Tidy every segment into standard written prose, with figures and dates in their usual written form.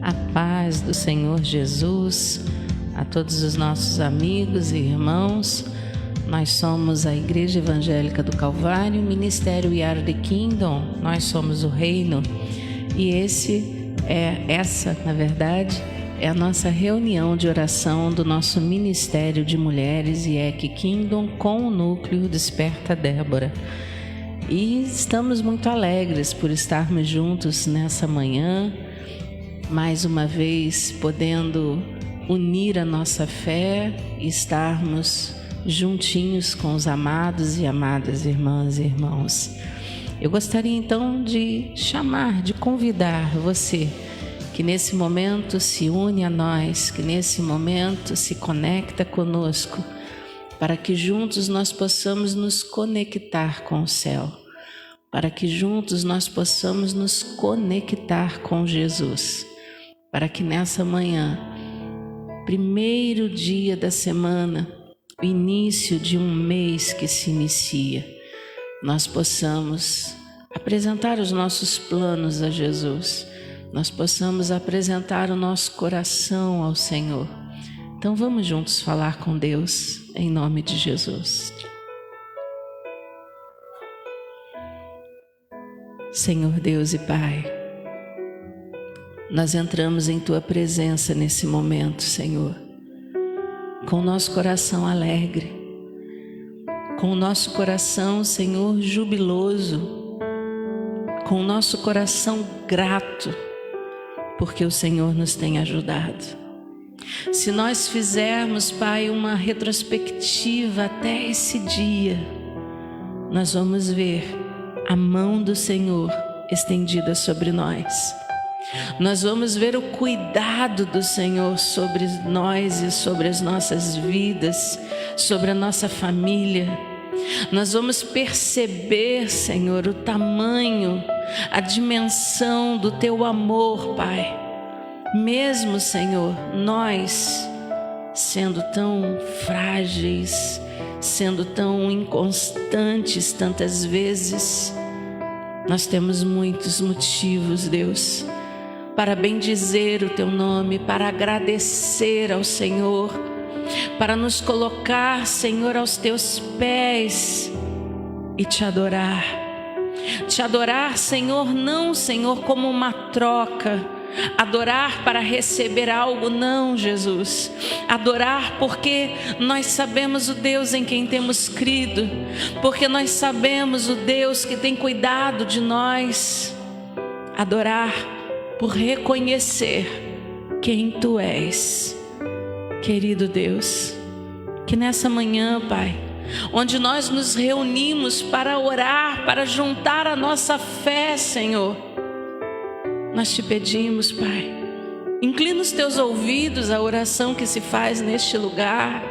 A paz do Senhor Jesus a todos os nossos amigos e irmãos. Nós somos a Igreja Evangélica do Calvário, Ministério We Are the Kingdom. Nós somos o Reino. E essa, na verdade, é a nossa reunião de oração do nosso Ministério de Mulheres IEC Kingdom com o núcleo Desperta Débora. E estamos muito alegres por estarmos juntos nessa manhã, mais uma vez podendo unir a nossa fé e estarmos juntinhos com os amados e amadas irmãs e irmãos. Eu gostaria então de convidar você que nesse momento se une a nós, que nesse momento se conecta conosco, para que juntos nós possamos nos conectar com o céu, para que juntos nós possamos nos conectar com Jesus, para que nessa manhã, primeiro dia da semana, o início de um mês que se inicia, nós possamos apresentar os nossos planos a Jesus, nós possamos apresentar o nosso coração ao Senhor. Então vamos juntos falar com Deus, em nome de Jesus. Senhor Deus e Pai, nós entramos em Tua presença nesse momento, Senhor, com o nosso coração alegre, com o nosso coração, Senhor, jubiloso, com o nosso coração grato, porque o Senhor nos tem ajudado. Se nós fizermos, Pai, uma retrospectiva até esse dia, nós vamos ver a mão do Senhor estendida sobre nós. Nós vamos ver o cuidado do Senhor sobre nós e sobre as nossas vidas, sobre a nossa família. Nós vamos perceber, Senhor, o tamanho, a dimensão do Teu amor, Pai. Mesmo, Senhor, nós sendo tão frágeis, sendo tão inconstantes tantas vezes, nós temos muitos motivos, Deus, para bendizer o Teu nome, para agradecer ao Senhor, para nos colocar, Senhor, aos Teus pés e Te adorar. Te adorar, Senhor, não, Senhor, como uma troca. Adorar para receber algo, não, Jesus. Adorar porque nós sabemos o Deus em quem temos crido, porque nós sabemos o Deus que tem cuidado de nós. Adorar por reconhecer quem Tu és. Querido Deus, que nessa manhã, Pai, onde nós nos reunimos para orar, para juntar a nossa fé, Senhor, nós Te pedimos, Pai, inclina os Teus ouvidos à oração que se faz neste lugar.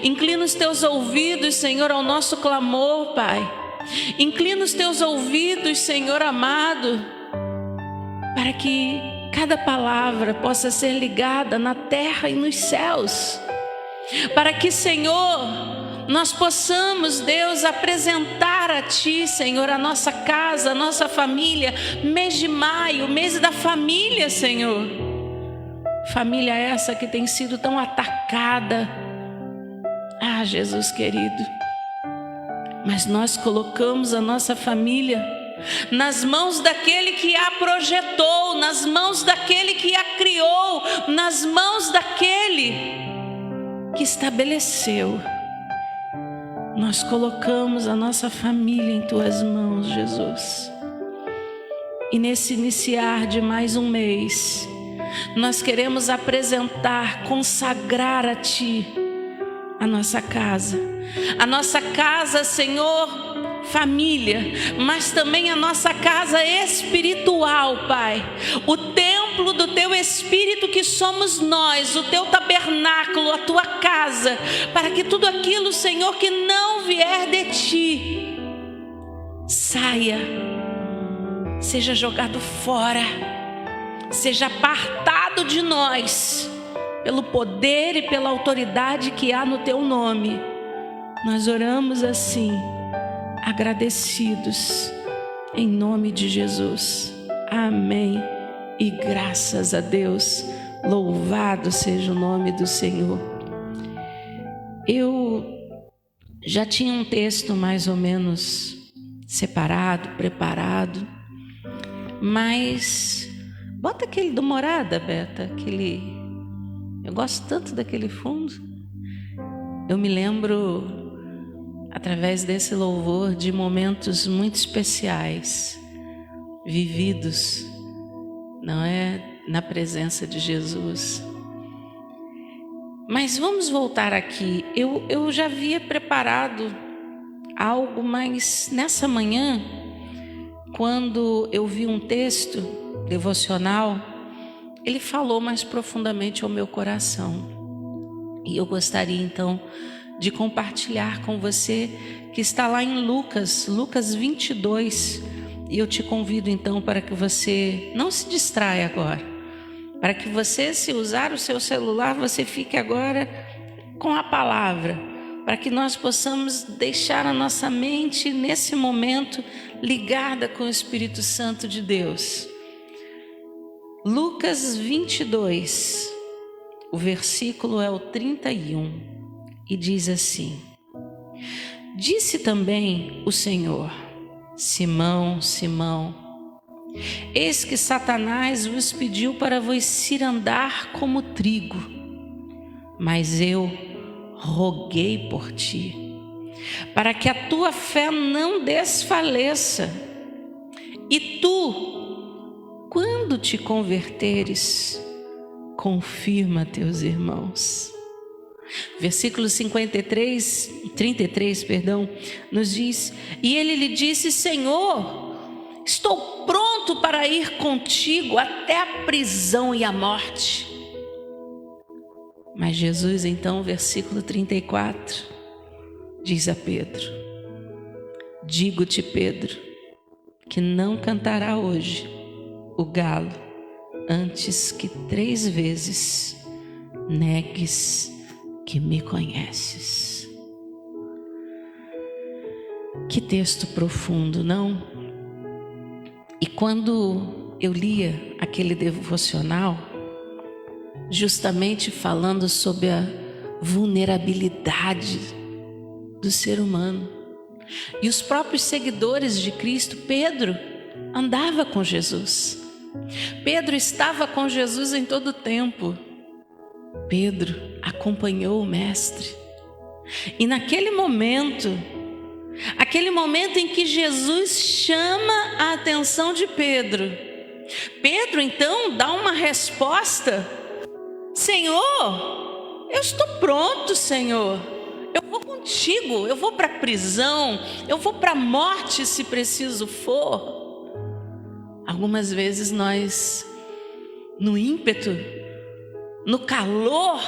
Inclina os Teus ouvidos, Senhor, ao nosso clamor, Pai. Inclina os Teus ouvidos, Senhor amado, para que cada palavra possa ser ligada na terra e nos céus. Para que, Senhor, nós possamos, Deus, apresentar a Ti, Senhor, a nossa casa, a nossa família. Mês de maio, mês da família, Senhor. Família essa que tem sido tão atacada. Ah, Jesus querido, mas nós colocamos a nossa família nas mãos daquele que a projetou, nas mãos daquele que a criou, nas mãos daquele que estabeleceu. Nós colocamos a nossa família em Tuas mãos, Jesus. E nesse iniciar de mais um mês, nós queremos apresentar, consagrar a Ti a nossa casa. A nossa casa, Senhor, família, mas também a nossa casa espiritual, Pai. O templo do Teu Espírito que somos nós, o Teu tabernáculo, a Tua casa, para que tudo aquilo, Senhor, que não vier de Ti, saia, seja jogado fora, seja apartado de nós, pelo poder e pela autoridade que há no Teu nome. Nós oramos assim, agradecidos, em nome de Jesus. Amém e graças a Deus, louvado seja o nome do Senhor. Eu já tinha um texto mais ou menos separado, preparado, mas bota aquele do Morada, Beta, eu gosto tanto daquele fundo. Eu me lembro, através desse louvor, de momentos muito especiais, vividos, não é, na presença de Jesus. Mas vamos voltar aqui. Eu já havia preparado algo, mas nessa manhã, quando eu vi um texto devocional, ele falou mais profundamente ao meu coração. E eu gostaria então de compartilhar com você, que está lá em Lucas 22. E eu te convido então para que você não se distraia agora. Para que você, se usar o seu celular, você fique agora com a palavra. Para que nós possamos deixar a nossa mente nesse momento ligada com o Espírito Santo de Deus. Lucas 22, o versículo é o 31 e diz assim: Disse também o Senhor: Simão, Simão, eis que Satanás vos pediu para vos cirandar como trigo, mas eu roguei por ti, para que a tua fé não desfaleça. E tu, quando te converteres, confirma teus irmãos. Versículo 33, nos diz: E ele lhe disse: Senhor, estou pronto para ir contigo até a prisão e a morte. Mas Jesus, então, versículo 34, diz a Pedro: Digo-te, Pedro, que não cantará hoje o galo antes que 3 vezes negues que me conheces. Que texto profundo, não? E quando eu lia aquele devocional, justamente falando sobre a vulnerabilidade do ser humano, e os próprios seguidores de Cristo, Pedro andava com Jesus. Pedro estava com Jesus em todo o tempo. Pedro acompanhou o Mestre. E naquele momento, em que Jesus chama a atenção de Pedro, Pedro então dá uma resposta: Senhor, eu estou pronto, Senhor. Eu vou contigo, eu vou para a prisão, eu vou para a morte se preciso for. Algumas vezes nós, no ímpeto, no calor,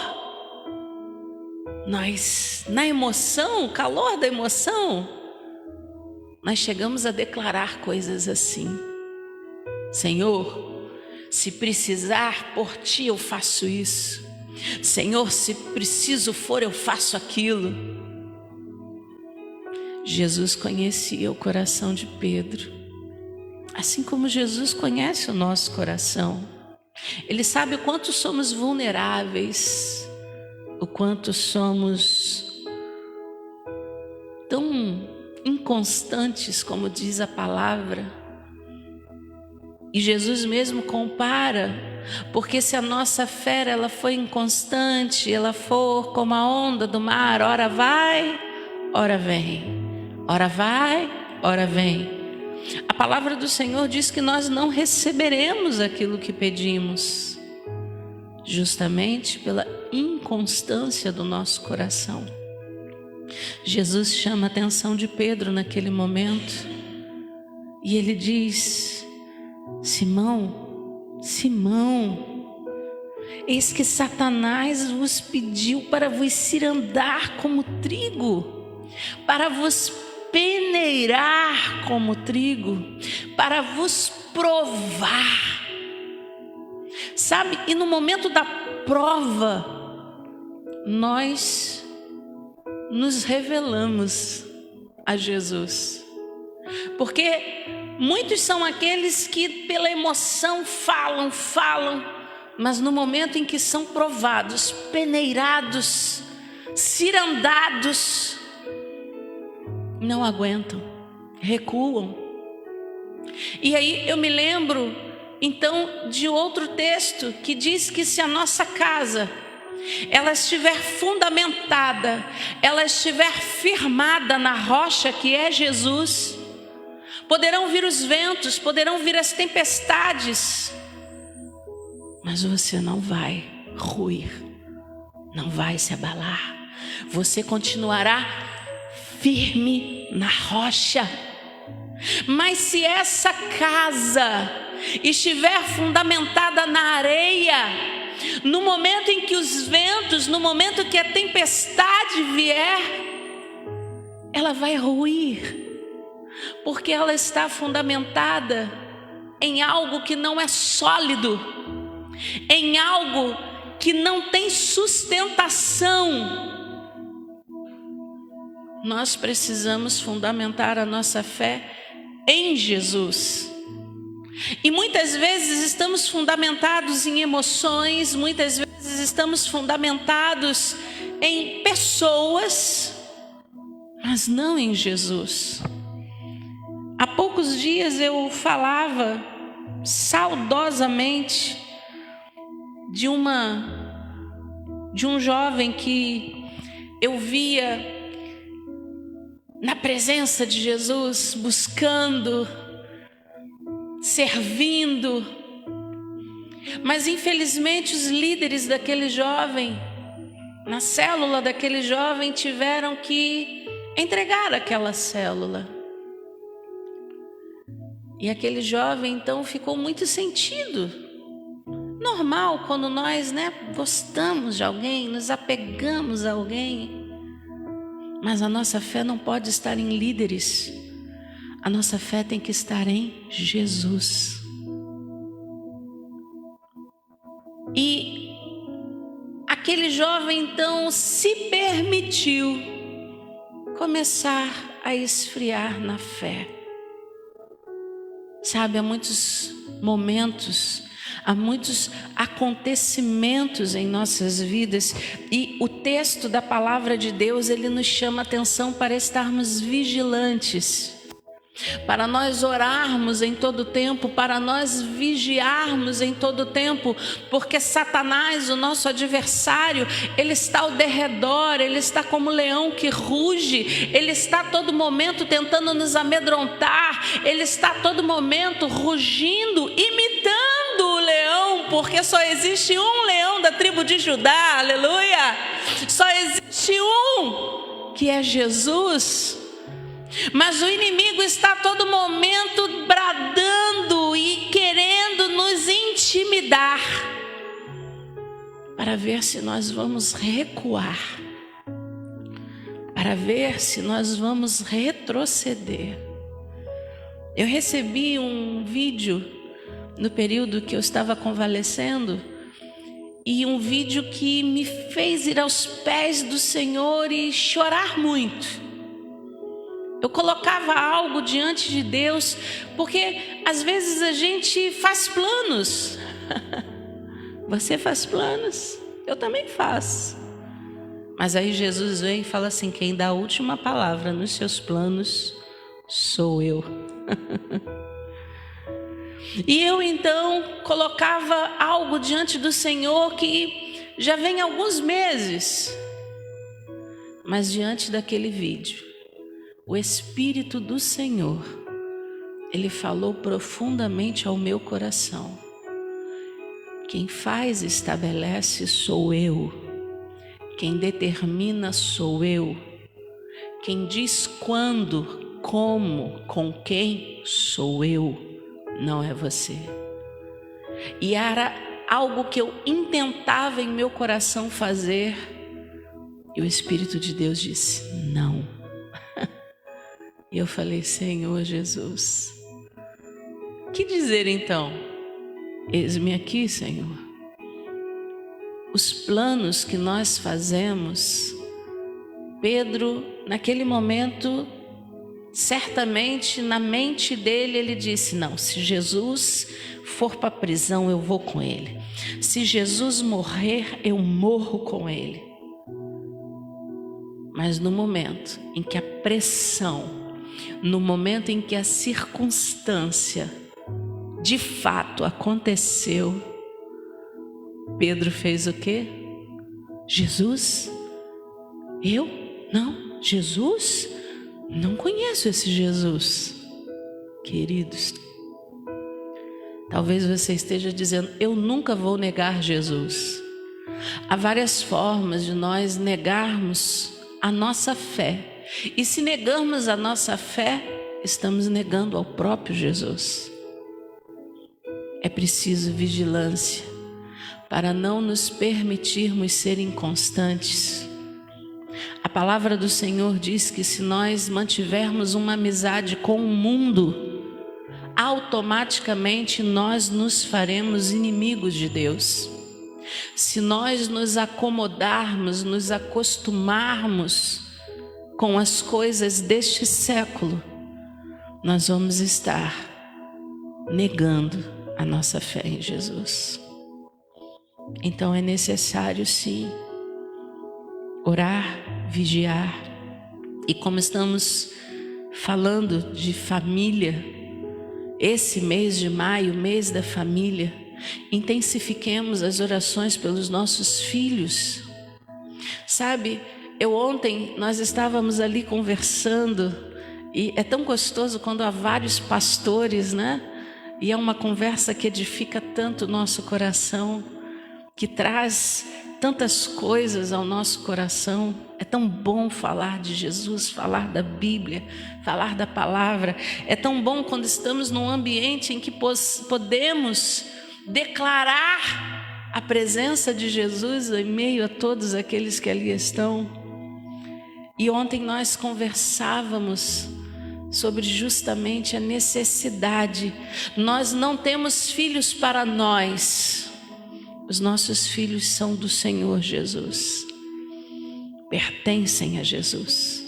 na emoção, o calor da emoção, nós chegamos a declarar coisas assim: Senhor, se precisar por ti eu faço isso. Senhor, se preciso for eu faço aquilo. Jesus conhecia o coração de Pedro, assim como Jesus conhece o nosso coração. Ele sabe o quanto somos vulneráveis, o quanto somos tão inconstantes, como diz a palavra. E Jesus mesmo compara, porque se a nossa fé ela for inconstante, ela for como a onda do mar, ora vai, ora vem, ora vai, ora vem. A palavra do Senhor diz que nós não receberemos aquilo que pedimos, justamente pela inconstância do nosso coração. Jesus chama a atenção de Pedro naquele momento e ele diz: Simão, Simão, eis que Satanás vos pediu para vos cirandar como trigo, para vos peneirar como trigo, para vos provar. Sabe, e no momento da prova, nós nos revelamos a Jesus, porque Muitos são aqueles que pela emoção falam, mas no momento em que são provados, peneirados, cirandados, não aguentam, recuam. E aí eu me lembro então de outro texto que diz que se a nossa casa ela estiver fundamentada, ela estiver firmada na rocha que é Jesus, poderão vir os ventos, poderão vir as tempestades, mas você não vai ruir, não vai se abalar, você continuará firme na rocha. Mas se essa casa estiver fundamentada na areia, no momento em que os ventos, no momento que a tempestade vier, ela vai ruir, porque ela está fundamentada em algo que não é sólido, em algo que não tem sustentação. Nós precisamos fundamentar a nossa fé em Jesus. E muitas vezes estamos fundamentados em emoções, muitas vezes estamos fundamentados em pessoas, mas não em Jesus. Há poucos dias eu falava saudosamente de um jovem que eu via na presença de Jesus, buscando, servindo, mas infelizmente os líderes daquele jovem, na célula daquele jovem, tiveram que entregar aquela célula. E aquele jovem então ficou muito sentido. Normal quando nós, gostamos de alguém, nos apegamos a alguém. Mas a nossa fé não pode estar em líderes. A nossa fé tem que estar em Jesus. E aquele jovem então se permitiu começar a esfriar na fé. Sabe, há muitos momentos, há muitos acontecimentos em nossas vidas e o texto da palavra de Deus, ele nos chama a atenção para estarmos vigilantes, para nós orarmos em todo tempo, para nós vigiarmos em todo tempo, porque Satanás, o nosso adversário, ele está ao derredor, ele está como leão que ruge, ele está a todo momento tentando nos amedrontar, ele está a todo momento rugindo, imitando o leão, porque só existe um leão da tribo de Judá, aleluia, só existe um, que é Jesus. Mas o inimigo está a todo momento bradando e querendo nos intimidar, para ver se nós vamos recuar, para ver se nós vamos retroceder. Eu recebi um vídeo no período que eu estava convalescendo, e um vídeo que me fez ir aos pés do Senhor e chorar muito. Eu colocava algo diante de Deus, porque às vezes a gente faz planos. Você faz planos, eu também faço. Mas aí Jesus vem e fala assim: quem dá a última palavra nos seus planos sou eu. E eu então colocava algo diante do Senhor que já vem há alguns meses. Mas diante daquele vídeo, o Espírito do Senhor, Ele falou profundamente ao meu coração. Quem faz e estabelece sou eu. Quem determina sou eu. Quem diz quando, como, com quem sou eu, não é você. E era algo que eu intentava em meu coração fazer, e o Espírito de Deus disse: não. E eu falei: Senhor Jesus, que dizer então? Eis-me aqui, Senhor. Os planos que nós fazemos, Pedro, naquele momento, certamente na mente dele ele disse: não, se Jesus for para a prisão, eu vou com ele. Se Jesus morrer, eu morro com ele. Mas no momento em que a pressão, no momento em que a circunstância de fato aconteceu, Pedro fez o quê? Jesus? Eu? Não, Jesus? Não conheço esse Jesus. Queridos, talvez você esteja dizendo: eu nunca vou negar Jesus. Há várias formas de nós negarmos a nossa fé. E se negarmos a nossa fé, estamos negando ao próprio Jesus. É preciso vigilância para não nos permitirmos ser inconstantes. A palavra do Senhor diz que se nós mantivermos uma amizade com o mundo, automaticamente nós nos faremos inimigos de Deus. Se nós nos acomodarmos, nos acostumarmos com as coisas deste século, nós vamos estar negando a nossa fé em Jesus. Então é necessário, sim, orar, vigiar. E como estamos falando de família, esse mês de maio, mês da família, intensifiquemos as orações pelos nossos filhos. Sabe, ontem nós estávamos ali conversando, e é tão gostoso quando há vários pastores, né? E é uma conversa que edifica tanto o nosso coração, que traz tantas coisas ao nosso coração. É tão bom falar de Jesus, falar da Bíblia, falar da palavra. É tão bom quando estamos num ambiente em que podemos declarar a presença de Jesus em meio a todos aqueles que ali estão. E ontem nós conversávamos sobre justamente a necessidade. Nós não temos filhos para nós. Os nossos filhos são do Senhor Jesus. Pertencem a Jesus.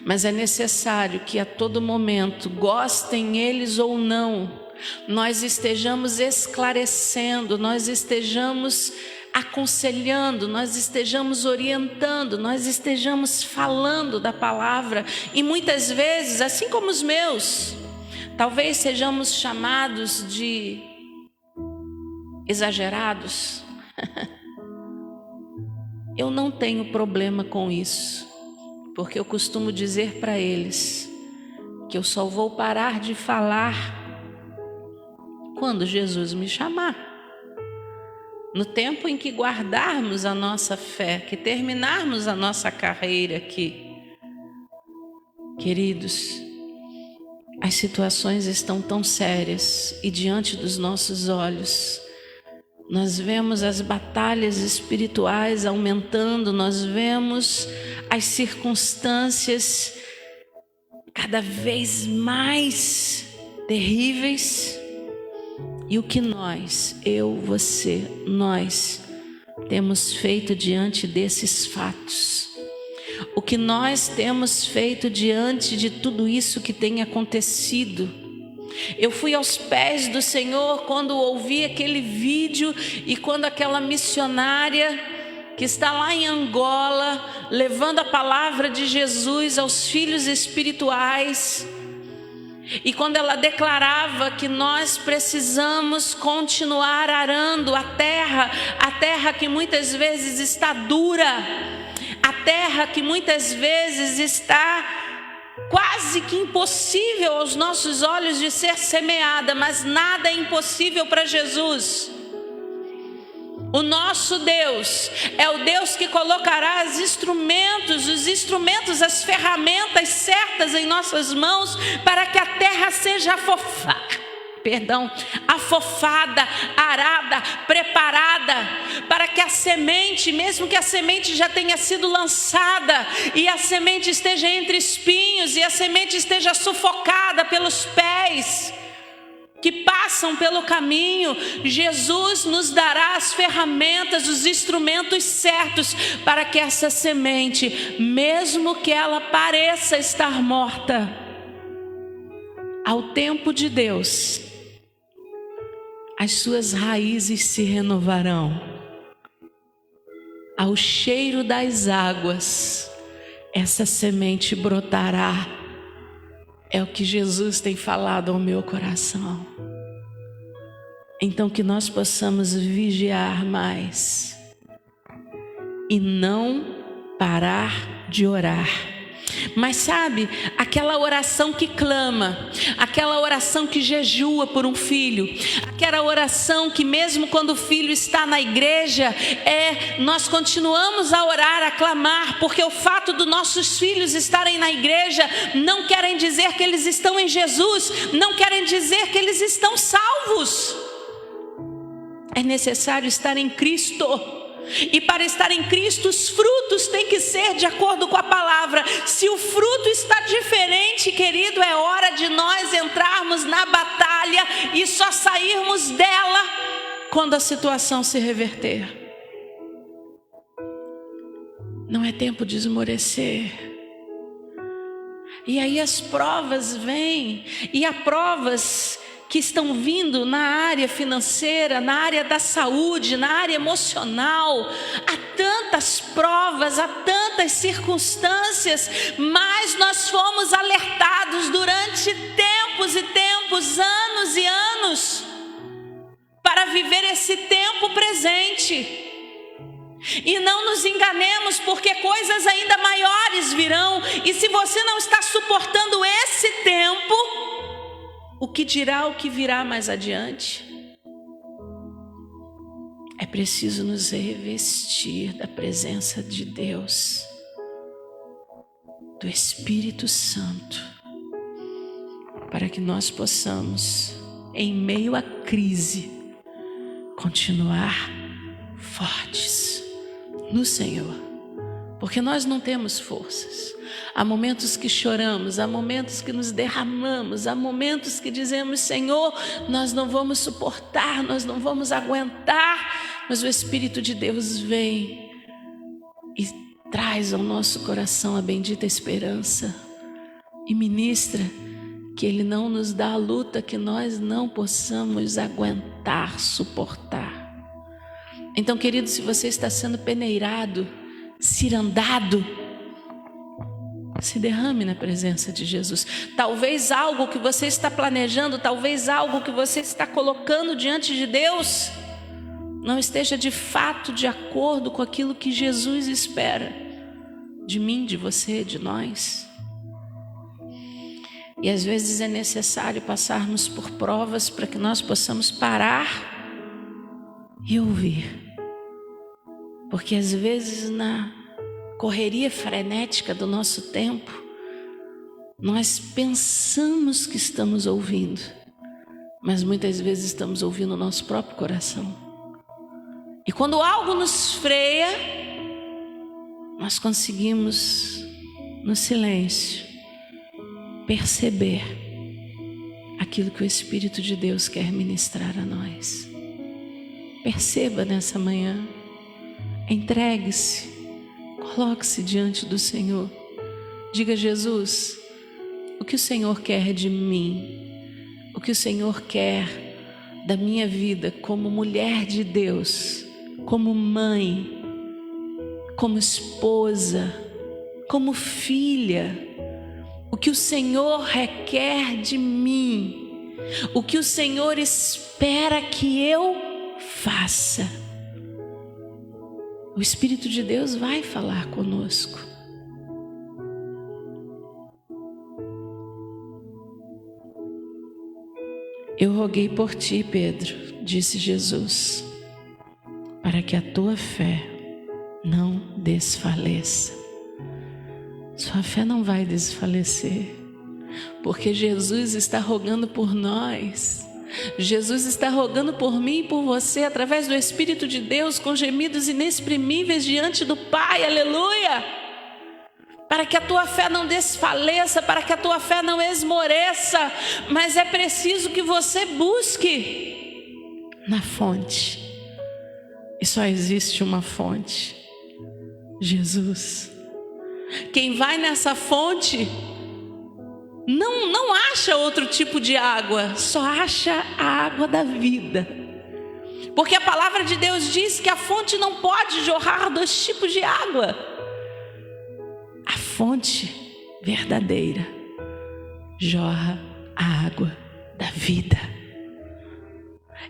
Mas é necessário que a todo momento, gostem eles ou não, nós estejamos esclarecendo, nós estejamos aconselhando, nós estejamos orientando, nós estejamos falando da palavra. E muitas vezes, assim como os meus, talvez sejamos chamados de exagerados. Eu não tenho problema com isso, porque eu costumo dizer para eles que eu só vou parar de falar quando Jesus me chamar. No tempo em que guardarmos a nossa fé, que terminarmos a nossa carreira aqui. Queridos, as situações estão tão sérias e diante dos nossos olhos. Nós vemos as batalhas espirituais aumentando, nós vemos as circunstâncias cada vez mais terríveis. E o que nós, eu, você, nós temos feito diante desses fatos? O que nós temos feito diante de tudo isso que tem acontecido? Eu fui aos pés do Senhor quando ouvi aquele vídeo e quando aquela missionária que está lá em Angola, levando a palavra de Jesus aos filhos espirituais, e quando ela declarava que nós precisamos continuar arando a terra que muitas vezes está dura, a terra que muitas vezes está quase que impossível aos nossos olhos de ser semeada, mas nada é impossível para Jesus. O nosso Deus é o Deus que colocará os instrumentos, as ferramentas certas em nossas mãos para que a terra seja afofada, arada, preparada, para que a semente, mesmo que a semente já tenha sido lançada e a semente esteja entre espinhos e a semente esteja sufocada pelos pés, que passe passam pelo caminho, Jesus nos dará as ferramentas, os instrumentos certos para que essa semente, mesmo que ela pareça estar morta, ao tempo de Deus, as suas raízes se renovarão. Ao cheiro das águas, essa semente brotará. É o que Jesus tem falado ao meu coração. Então que nós possamos vigiar mais e não parar de orar. Mas sabe, aquela oração que clama, aquela oração que jejua por um filho, aquela oração que mesmo quando o filho está na igreja, nós continuamos a orar, a clamar, porque o fato dos nossos filhos estarem na igreja não querem dizer que eles estão em Jesus, não querem dizer que eles estão salvos. É necessário estar em Cristo. E para estar em Cristo, os frutos têm que ser de acordo com a palavra. Se o fruto está diferente, querido, é hora de nós entrarmos na batalha e só sairmos dela quando a situação se reverter. Não é tempo de esmorecer. E aí as provas vêm, e há provas que estão vindo na área financeira, na área da saúde, na área emocional. Há tantas provas, há tantas circunstâncias, mas nós fomos alertados durante tempos e tempos, anos e anos, para viver esse tempo presente. E não nos enganemos, porque coisas ainda maiores virão, e se você não está suportando esse tempo, o que dirá o que virá mais adiante? É preciso nos revestir da presença de Deus, do Espírito Santo, para que nós possamos, em meio à crise, continuar fortes no Senhor, porque nós não temos forças. Há momentos que choramos, há momentos que nos derramamos, há momentos que dizemos: Senhor, nós não vamos suportar, nós não vamos aguentar, mas o Espírito de Deus vem e traz ao nosso coração a bendita esperança e ministra que Ele não nos dá a luta que nós não possamos aguentar, suportar. Então, querido, se você está sendo peneirado, cirandado, se derrame na presença de Jesus. Talvez algo que você está planejando, talvez algo que você está colocando diante de Deus não esteja de fato de acordo com aquilo que Jesus espera de mim, de você, de nós. E às vezes é necessário passarmos por provas para que nós possamos parar e ouvir. Porque às vezes na correria frenética do nosso tempo, nós pensamos que estamos ouvindo, mas muitas vezes estamos ouvindo o nosso próprio coração. E quando algo nos freia, nós conseguimos, no silêncio, perceber aquilo que o Espírito de Deus quer ministrar a nós. Perceba nessa manhã, entregue-se, coloque-se diante do Senhor. Diga: Jesus, o que o Senhor quer de mim? O que o Senhor quer da minha vida como mulher de Deus, como mãe, como esposa, como filha? O que o Senhor requer de mim? O que o Senhor espera que eu faça? O Espírito de Deus vai falar conosco. Eu roguei por ti, Pedro, disse Jesus, para que a tua fé não desfaleça. Sua fé não vai desfalecer, porque Jesus está rogando por nós. Jesus está rogando por mim e por você, através do Espírito de Deus, com gemidos inexprimíveis diante do Pai, aleluia, para que a tua fé não desfaleça, para que a tua fé não esmoreça, mas é preciso que você busque na fonte. E só existe uma fonte: Jesus. Quem vai nessa fonte não acha outro tipo de água, só acha a água da vida. Porque a palavra de Deus diz que a fonte não pode jorrar dois tipos de água. A fonte verdadeira jorra a água da vida.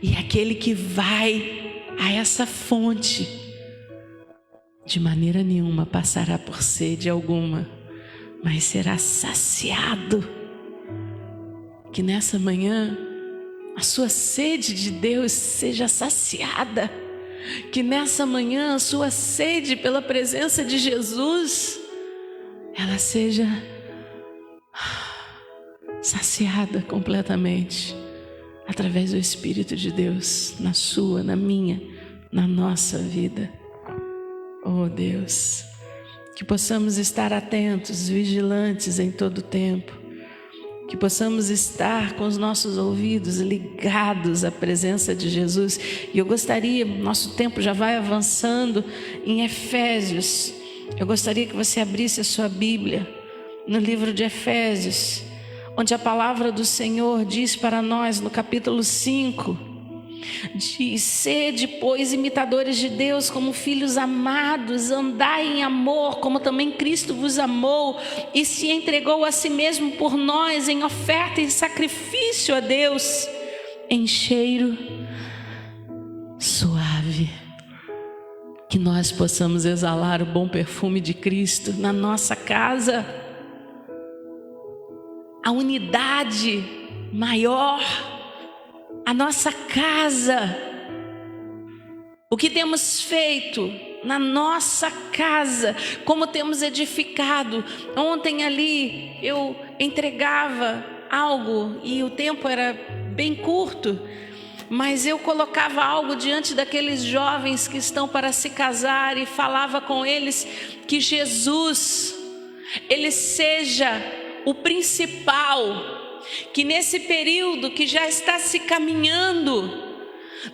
E aquele que vai a essa fonte, de maneira nenhuma passará por sede alguma, mas será saciado. Que nessa manhã a sua sede de Deus seja saciada. Que nessa manhã a sua sede pela presença de Jesus, ela seja saciada completamente, através do Espírito de Deus, na sua, na minha, na nossa vida. Oh Deus, que possamos estar atentos, vigilantes em todo o tempo, que possamos estar com os nossos ouvidos ligados à presença de Jesus. E eu gostaria, nosso tempo já vai avançando, em Efésios, eu gostaria que você abrisse a sua Bíblia no livro de Efésios, onde a palavra do Senhor diz para nós no capítulo 5, diz: sede, pois, imitadores de Deus como filhos amados, andai em amor, como também Cristo vos amou e se entregou a si mesmo por nós, em oferta e sacrifício a Deus, em cheiro suave. Que nós possamos exalar o bom perfume de Cristo na nossa casa. A unidade maior, a nossa casa, o que temos feito na nossa casa, como temos edificado. Ontem ali eu entregava algo e o tempo era bem curto, mas eu colocava algo diante daqueles jovens que estão para se casar e falava com eles que Jesus, Ele seja o principal, que nesse período que já está se caminhando,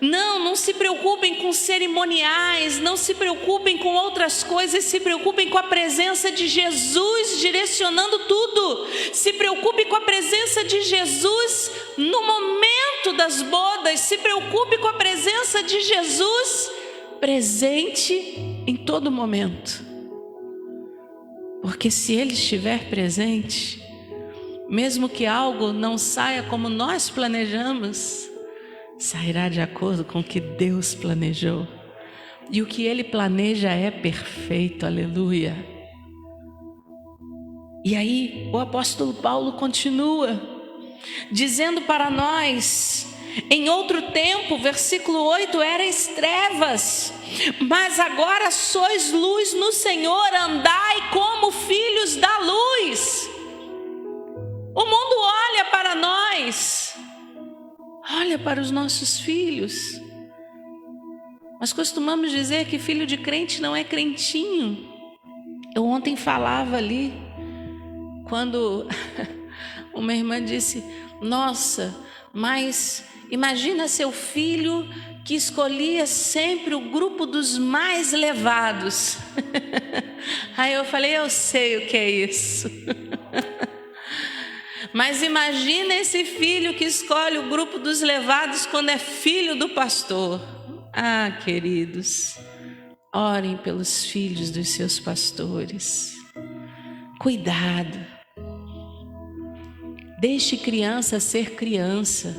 não se preocupem com cerimoniais, não se preocupem com outras coisas, se preocupem com a presença de Jesus direcionando tudo. Se preocupe com a presença de Jesus no momento das bodas, se preocupe com a presença de Jesus presente em todo momento. Porque se Ele estiver presente, mesmo que algo não saia como nós planejamos, sairá de acordo com o que Deus planejou. E o que Ele planeja é perfeito, aleluia. E aí o apóstolo Paulo continua dizendo para nós: em outro tempo, versículo 8, erais trevas, mas agora sois luz no Senhor, andai como filhos da luz. O mundo olha para nós, olha para os nossos filhos. Nós costumamos dizer que filho de crente não é crentinho. Eu ontem falava ali, quando uma irmã disse: nossa, mas imagina seu filho que escolhia sempre o grupo dos mais levados. Aí eu falei: eu sei o que é isso. Mas imagina esse filho que escolhe o grupo dos levados quando é filho do pastor. Ah, queridos, orem pelos filhos dos seus pastores. Cuidado. Deixe criança ser criança.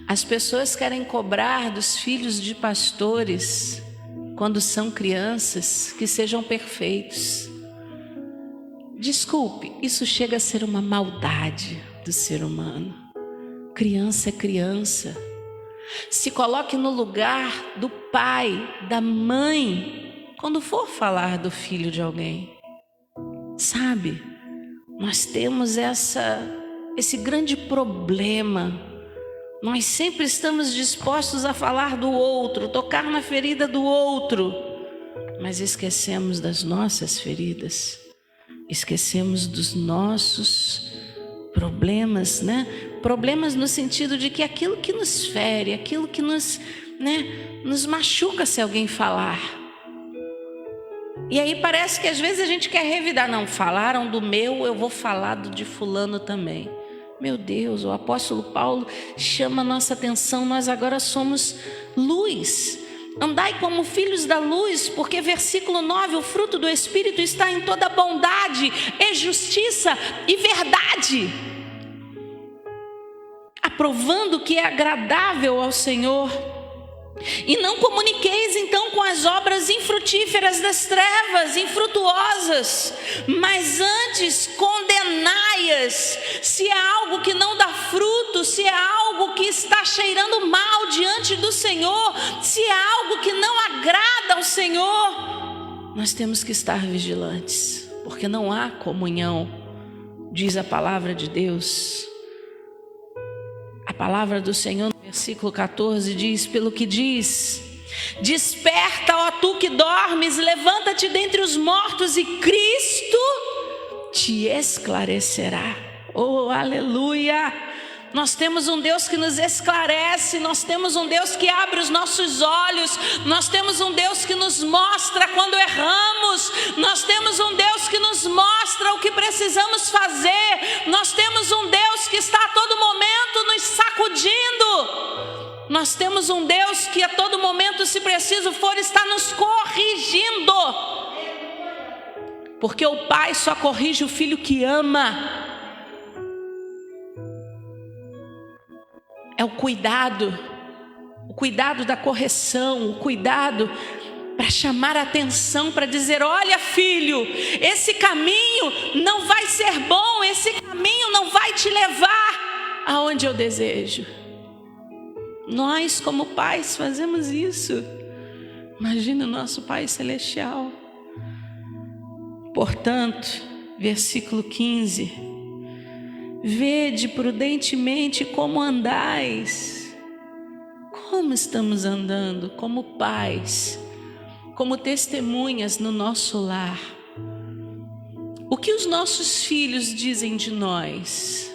As pessoas querem cobrar dos filhos de pastores, quando são crianças, que sejam perfeitos. Desculpe, isso chega a ser uma maldade do ser humano. Criança é criança. Se coloque no lugar do pai, da mãe, quando for falar do filho de alguém. Sabe, nós temos esse grande problema. Nós sempre estamos dispostos a falar do outro, tocar na ferida do outro, mas esquecemos das nossas feridas. esquecemos dos nossos problemas, né? Problemas no sentido de que aquilo que nos fere, aquilo que nos machuca se alguém falar. E aí parece que às vezes a gente quer revidar. Não, falaram do meu, eu vou falar do de fulano também. Meu Deus, o apóstolo Paulo chama a nossa atenção. Nós agora somos luz. Andai como filhos da luz, porque versículo 9, o fruto do Espírito está em toda bondade e justiça e verdade, aprovando o que é agradável ao Senhor. E não comuniqueis então com as obras infrutíferas das trevas, infrutuosas, mas antes condenai-as. Se é algo que não dá fruto, se é algo que está cheirando mal diante do Senhor, se é algo que não agrada ao Senhor, nós temos que estar vigilantes, porque não há comunhão, diz a palavra de Deus. A palavra do Senhor no versículo 14 diz: pelo que diz, desperta, ó tu que dormes, levanta-te dentre os mortos e Cristo te esclarecerá. Oh, aleluia! Nós temos um Deus que nos esclarece, nós temos um Deus que abre os nossos olhos, nós temos um Deus que nos mostra quando erramos, nós temos um Deus que nos mostra o que precisamos fazer, nós temos um Deus que está a todo momento nos sacudindo, nós temos um Deus que a todo momento, se preciso for, está nos corrigindo, porque o Pai só corrige o filho que ama. É o cuidado da correção, o cuidado para chamar a atenção, para dizer: olha, filho, esse caminho não vai ser bom, esse caminho não vai te levar aonde eu desejo. Nós, como pais, fazemos isso. Imagina o nosso Pai Celestial. Portanto, versículo 15: vede prudentemente como andais. Como estamos andando? Como pais, como testemunhas no nosso lar. O que os nossos filhos dizem de nós?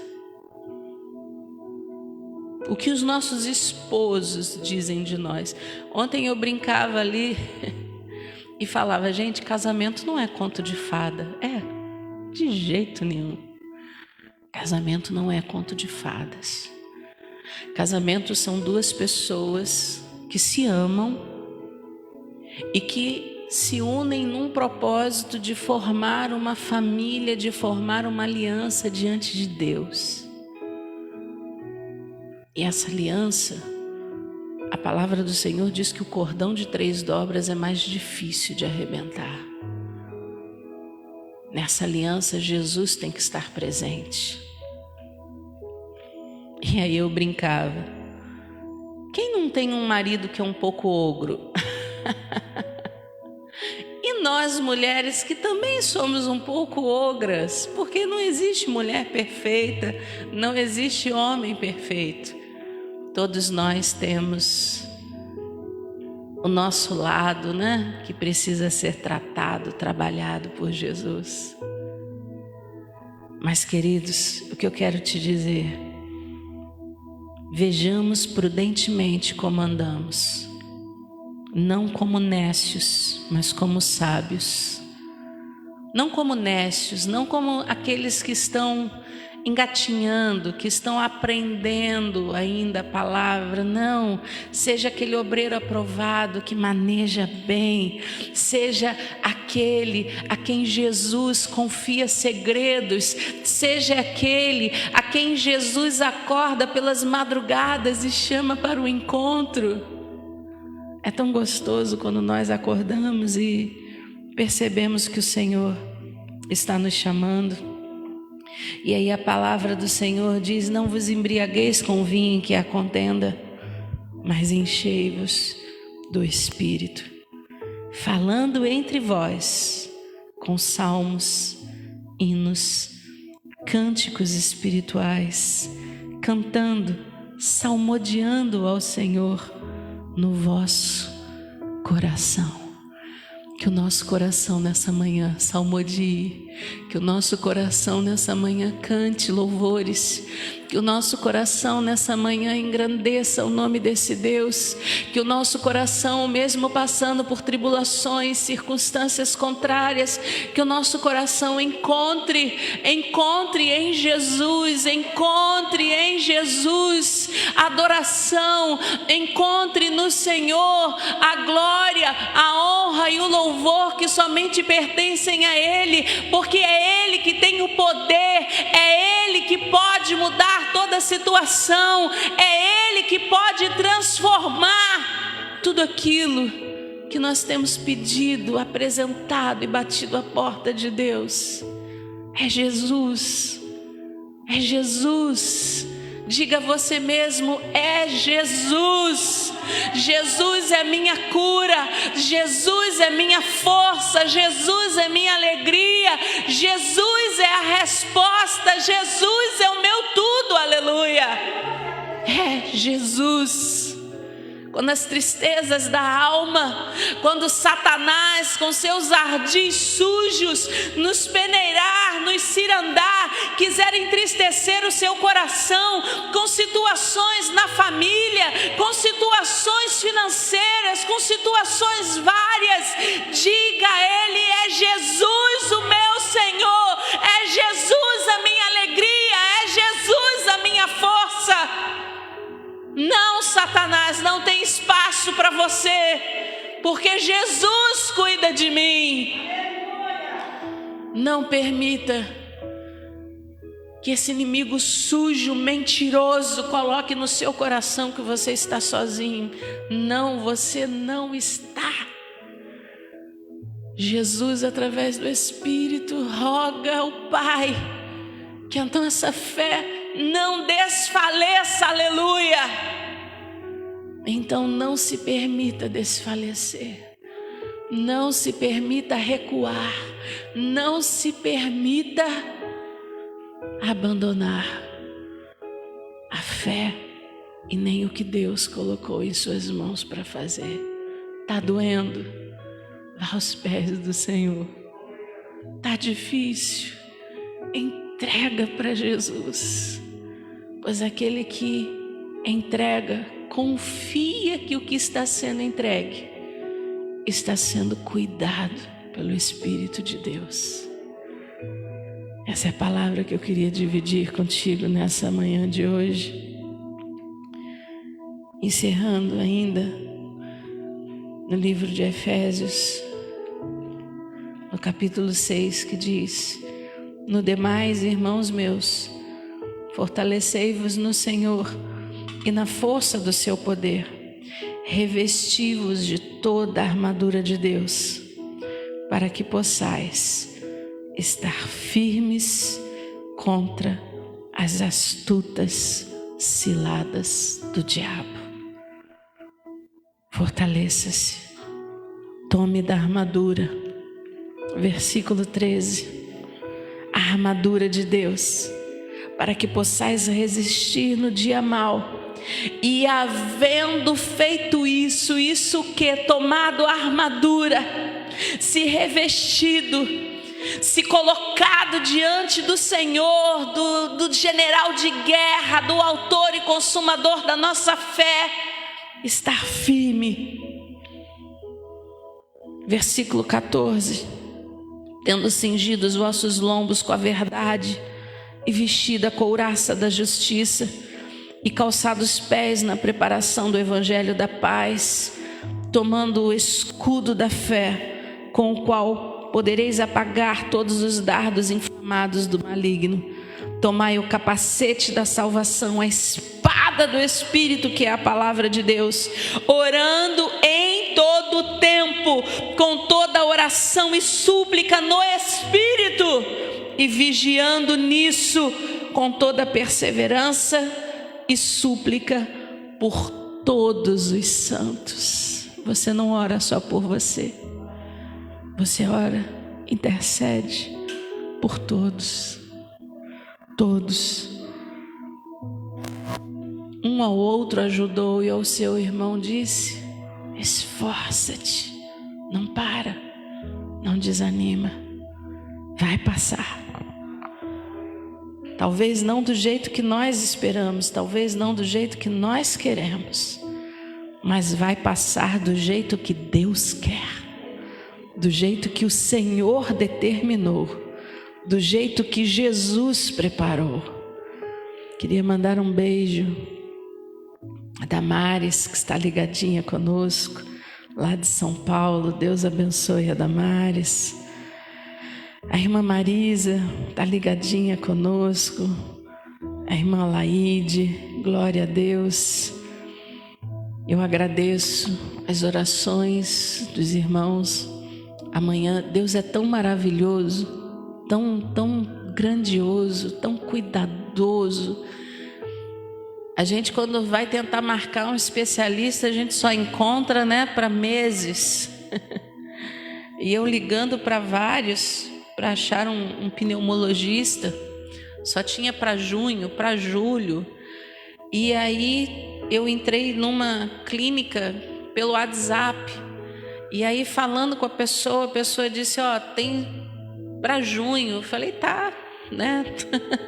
O que os nossos esposos dizem de nós? Ontem eu brincava ali e falava: gente, casamento não é conto de fada. De jeito nenhum. Casamento não é conto de fadas. Casamento são duas pessoas que se amam e que se unem num propósito de formar uma família, de formar uma aliança diante de Deus. E essa aliança, a palavra do Senhor diz que o cordão de 3 dobras é mais difícil de arrebentar. Nessa aliança, Jesus tem que estar presente. E aí eu brincava: quem não tem um marido que é um pouco ogro? E nós mulheres que também somos um pouco ogras, porque não existe mulher perfeita, não existe homem perfeito. Todos nós temos o nosso lado, né? Que precisa ser tratado, trabalhado por Jesus. Mas, queridos, o que eu quero te dizer: vejamos prudentemente como andamos, não como nécios, mas como sábios. Não como nécios, não como aqueles que estão engatinhando, que estão aprendendo ainda a palavra. Não, seja aquele obreiro aprovado que maneja bem, seja aquele a quem Jesus confia segredos, seja aquele a quem Jesus acorda pelas madrugadas e chama para o encontro. É tão gostoso quando nós acordamos e percebemos que o Senhor está nos chamando. E aí a palavra do Senhor diz: não vos embriagueis com vinho em que há contenda, mas enchei-vos do Espírito, falando entre vós com salmos, hinos, cânticos espirituais, cantando, salmodiando ao Senhor no vosso coração. Que o nosso coração nessa manhã salmodie, Que o nosso coração nessa manhã cante louvores. Que o nosso coração nessa manhã engrandeça o nome desse Deus. Que o nosso coração, mesmo passando por tribulações, circunstâncias contrárias, que o nosso coração encontre em Jesus, encontre em Jesus adoração, encontre no Senhor a glória, a honra e o louvor que somente pertencem a Ele, porque é Ele que tem o poder, é Ele que pode mudar toda a situação, é Ele que pode transformar tudo aquilo que nós temos pedido, apresentado e batido à porta de Deus. É Jesus, é Jesus. Diga a você mesmo: é Jesus. Jesus é minha cura, Jesus é minha força, Jesus é minha alegria, Jesus é a resposta, Jesus é o meu tudo, aleluia. É Jesus. Quando as tristezas da alma, quando Satanás com seus ardis sujos nos peneirar, nos cirandar, quiser entristecer o seu coração com situações na família, com situações financeiras, com situações várias, diga a Ele: é Jesus o meu Senhor, é Jesus a minha alegria, é Jesus a minha força. Não, Satanás, não tem espaço para você, porque Jesus cuida de mim. Não permita que esse inimigo sujo, mentiroso, coloque no seu coração que você está sozinho. Não, você não está. Jesus, através do Espírito, roga ao Pai que a nossa fé não desfaleça, aleluia. Então não se permita desfalecer, não se permita recuar, não se permita abandonar a fé e nem o que Deus colocou em suas mãos para fazer. Está doendo? Vá aos pés do Senhor. Está difícil? Entrega para Jesus, pois aquele que entrega confia que o que está sendo entregue está sendo cuidado pelo Espírito de Deus. Essa é a palavra que eu queria dividir contigo nessa manhã de hoje. Encerrando ainda no livro de Efésios, no capítulo 6, que diz: no demais, irmãos meus, fortalecei-vos no Senhor e na força do seu poder, revesti-vos de toda a armadura de Deus, para que possais estar firmes contra as astutas ciladas do diabo. Fortaleça-se, tome da armadura. Versículo 13. A armadura de Deus, para que possais resistir no dia mau, e havendo feito isso que? Tomado a armadura, se revestido, se colocado diante do Senhor, do general de guerra, do autor e consumador da nossa fé, estar firme. Versículo 14. Tendo cingido os vossos lombos com a verdade, e vestido a couraça da justiça, e calçado os pés na preparação do evangelho da paz, tomando o escudo da fé, com o qual podereis apagar todos os dardos inflamados do maligno. Tomai o capacete da salvação, a espada do Espírito, que é a palavra de Deus, orando em todo o tempo, com toda oração e súplica no Espírito, e vigiando nisso com toda perseverança e súplica por todos os santos. Você não ora só por você, você ora, intercede por todos. Todos. Um ao outro ajudou e ao seu irmão disse: esforça-te, não para, não desanima. vai passar. Talvez não do jeito que nós esperamos, talvez não do jeito que nós queremos, mas vai passar do jeito que Deus quer, do jeito que o Senhor determinou, do jeito que Jesus preparou. Queria mandar um beijo a Damares, que está ligadinha conosco, lá de São Paulo. Deus abençoe a Damares. A irmã Marisa está ligadinha conosco, a irmã Laide, glória a Deus. Eu agradeço as orações dos irmãos. Amanhã, Deus é tão maravilhoso, tão grandioso, tão cuidadoso. A gente, quando vai tentar marcar um especialista, a gente só encontra, para meses. E eu ligando para vários para achar um pneumologista, só tinha para junho, para julho. E aí eu entrei numa clínica pelo WhatsApp, e aí falando com a pessoa disse, tem para junho. Eu falei, tá,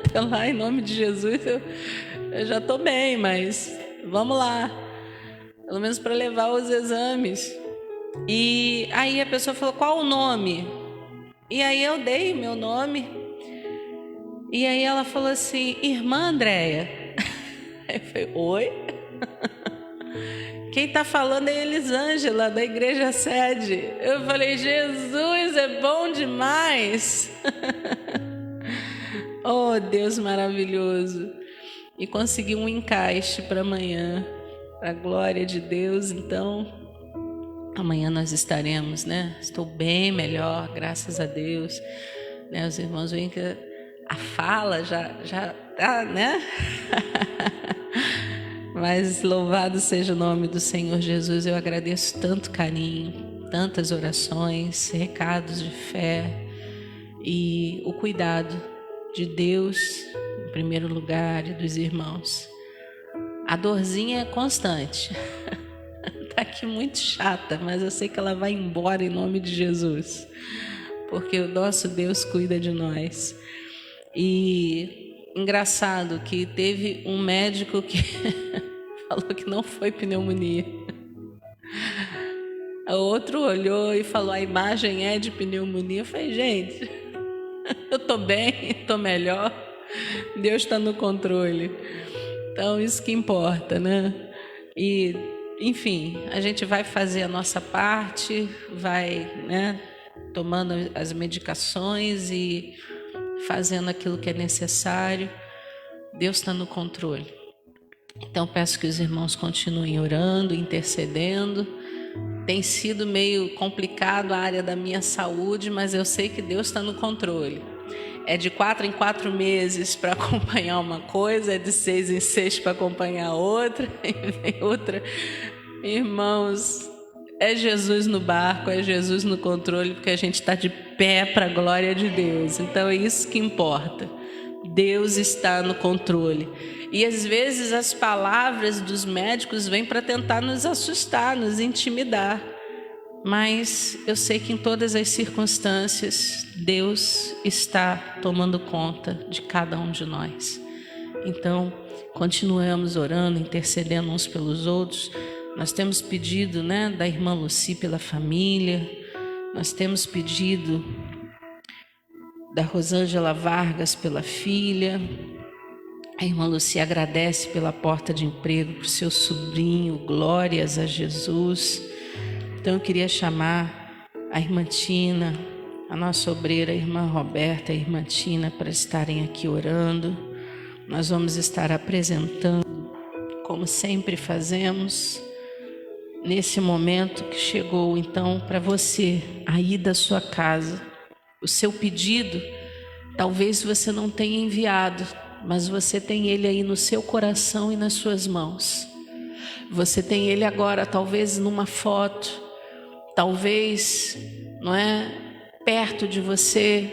até lá, em nome de Jesus, eu já estou bem, mas vamos lá, pelo menos para levar os exames. E aí a pessoa falou, qual o nome? E aí eu dei meu nome, e aí ela falou assim, irmã Andréia. Aí eu falei, oi? Quem está falando é Elisângela, da Igreja Sede. Eu falei, Jesus, é bom demais. Oh, Deus maravilhoso. E consegui um encaixe para amanhã, para a glória de Deus. Então, amanhã nós estaremos, Estou bem melhor, graças a Deus. Os irmãos veem que a fala já tá, Mas louvado seja o nome do Senhor Jesus. Eu agradeço tanto carinho, tantas orações, recados de fé e o cuidado de Deus, em primeiro lugar, e dos irmãos. A dorzinha é constante. Está aqui muito chata, mas eu sei que ela vai embora em nome de Jesus, porque o nosso Deus cuida de nós. E engraçado que teve um médico que falou que não foi pneumonia. O outro olhou e falou, a imagem é de pneumonia. Eu falei, gente, eu estou bem, estou melhor, Deus está no controle. Então isso que importa, E enfim, a gente vai fazer a nossa parte, vai, tomando as medicações e fazendo aquilo que é necessário. Deus está no controle. Então peço que os irmãos continuem orando, intercedendo. Tem sido meio complicado a área da minha saúde, mas eu sei que Deus está no controle. É de 4 em 4 meses para acompanhar uma coisa, é de 6 em 6 para acompanhar outra, e vem outra. Irmãos, é Jesus no barco, é Jesus no controle, porque a gente está de pé para a glória de Deus. Então é isso que importa. Deus está no controle. E às vezes as palavras dos médicos vêm para tentar nos assustar, nos intimidar. Mas eu sei que em todas as circunstâncias, Deus está tomando conta de cada um de nós. Então, continuamos orando, intercedendo uns pelos outros. Nós temos pedido, da irmã Lucy pela família. Nós temos pedido da Rosângela Vargas pela filha. A irmã Lucy agradece pela porta de emprego para o seu sobrinho. Glórias a Jesus. Então eu queria chamar a irmã Tina, a nossa obreira, a irmã Roberta, a irmã Tina, para estarem aqui orando. Nós vamos estar apresentando, como sempre fazemos, nesse momento que chegou então para você, aí da sua casa. O seu pedido, talvez você não tenha enviado, mas você tem ele aí no seu coração e nas suas mãos. Você tem ele agora, talvez numa foto, talvez, perto de você.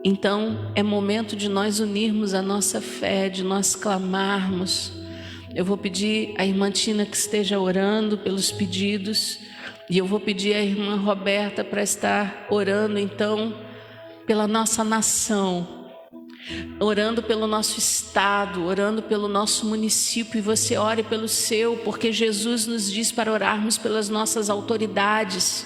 Então é momento de nós unirmos a nossa fé, de nós clamarmos. Eu vou pedir à irmã Tina que esteja orando pelos pedidos, e eu vou pedir à irmã Roberta para estar orando então pela nossa nação, orando pelo nosso estado, orando pelo nosso município, e você ore pelo seu, porque Jesus nos diz para orarmos pelas nossas autoridades,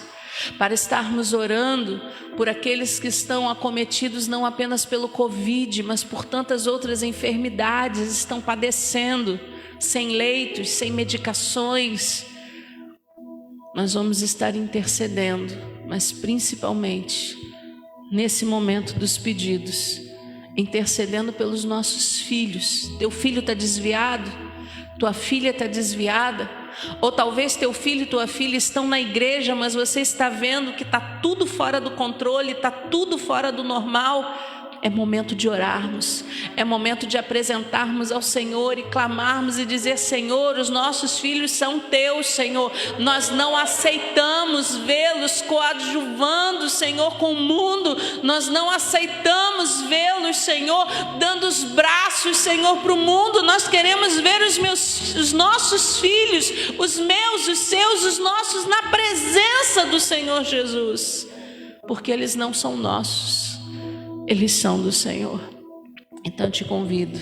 para estarmos orando por aqueles que estão acometidos não apenas pelo Covid, mas por tantas outras enfermidades, estão padecendo, sem leitos, sem medicações. Nós vamos estar intercedendo, mas principalmente nesse momento dos pedidos, intercedendo pelos nossos filhos. Teu filho está desviado, tua filha está desviada, ou talvez teu filho e tua filha estão na igreja, mas você está vendo que está tudo fora do controle, está tudo fora do normal. É momento de orarmos, é momento de apresentarmos ao Senhor e clamarmos e dizer: Senhor, os nossos filhos são teus, Senhor. Nós não aceitamos vê-los coadjuvando, Senhor, com o mundo. Nós não aceitamos vê-los, Senhor, dando os braços, Senhor, para o mundo. Nós queremos ver os nossos filhos, os meus, os seus, os nossos, na presença do Senhor Jesus, porque eles não são nossos, eles são do Senhor. Então te convido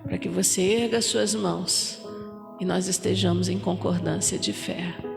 para que você erga as suas mãos e nós estejamos em concordância de fé.